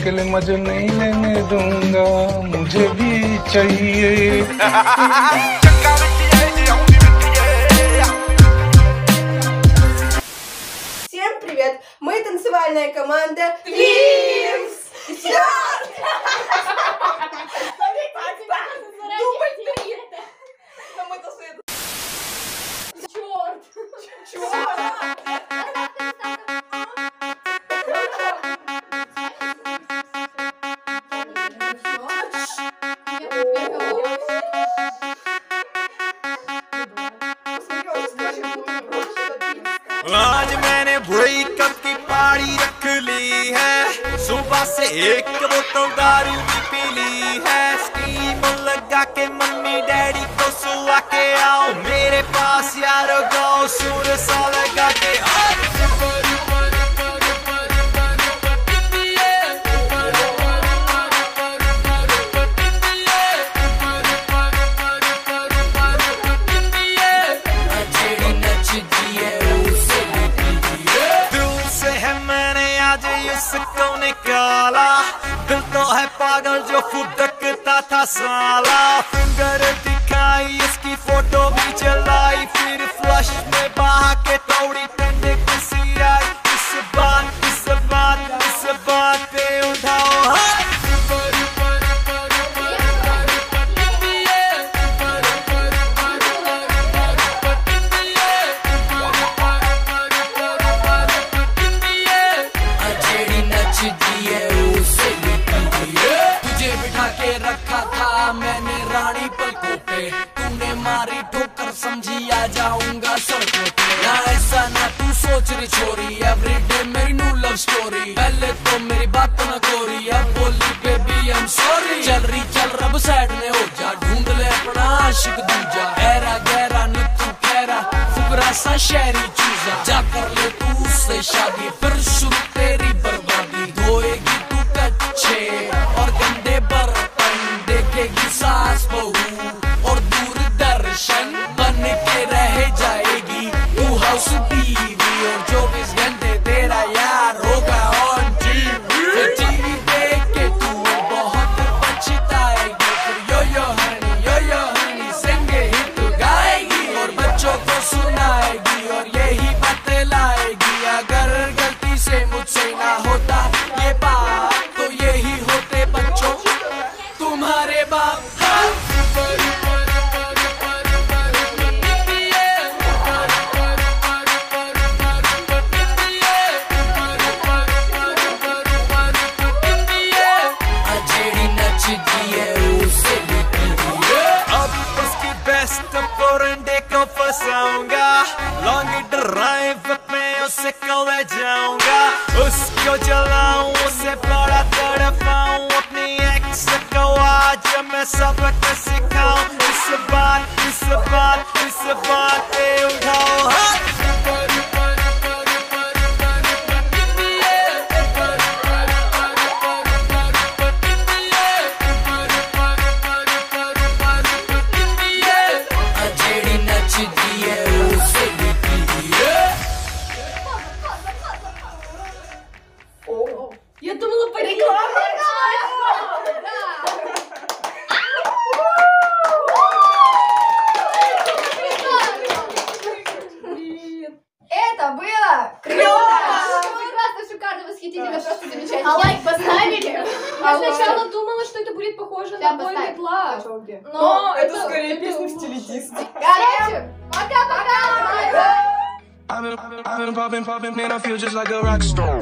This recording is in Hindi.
अकेले मजे नहीं लेने दूंगा, मुझे भी चाहिए। Всем привет! Мы танцевальная команда Твинкс! आज मैंने ब्रेकअप की पार्टी रख ली है, सुबह से एक बोतल दारू की पी ली है। स्कीम लगा के मम्मी डैडी को सुला के आओ मेरे पास यारो, गाओ सुर सा लगा के आओ। इसको निकाला दिल तो है पागल जो फुदकता था साला। फिंगर दिखाई इसकी फोटो भी चलाई, फिर फ्लश में बहा के तोड़ी टंडे किसी आई। इस बात पे उठाओ हाथ। तुझे बिठा के रखा था मैंने रानी पलकों पे, तूने मारी ठोकर समझी आ जाऊंगा सड़कों पे। ना ऐसा ना तू सोच रही छोरी, एवरीडे मेरी न्यू लव स्टोरी। पहले तो मेरी बात ना कोरी, अब बोली बेबी आई एम सॉरी। चल रब साइड में हो जा, ढूंढ ले अपना आशिक दूजा। गहरा गहरा न तू खैरा फुकरा सा शहरी चूजा, जा कर ले तू उससे शादी फिर शुरू तेरी बर्बादी। धोएगी तू कच्चे और गंदे बर्तन, देखेगी सास बहू और दूरदर्शन बन के रह जाएगी तू हाउस टीवी। और 24 घंटे तेरा यार होगा ऑन टीवी। टीवी देख के तू बहुत पछताएगी, फिर यो हनी संगे हिट गाएगी और बच्चों को सुनाएगी और यही बतलाएगी। अगर गलती से मुझसे ना होता ये बात तो यही होते बच्चों तुम्हारे बाप। अब उसकी बेस्ट पोरंडे को फंसाऊंगा, लॉन्ग ड्राइव पे उसे कल जाऊंगा। उसको जलाऊं उसे बड़ा तड़पाऊं, अपनी एक्स को आज मैं सबक सिखाऊं। इस बात पे उठाओ हाथ। Я думала, по рекламе. Это было круто! Прекрасно, шикарно, восхитительно, просто замечательно. А лайк поставили? Я сначала думала, что это будет похоже на бой метла. Но это скорее песня стилетист. Короче, пока-пока! I've been popping, man, I feel just like a rock star.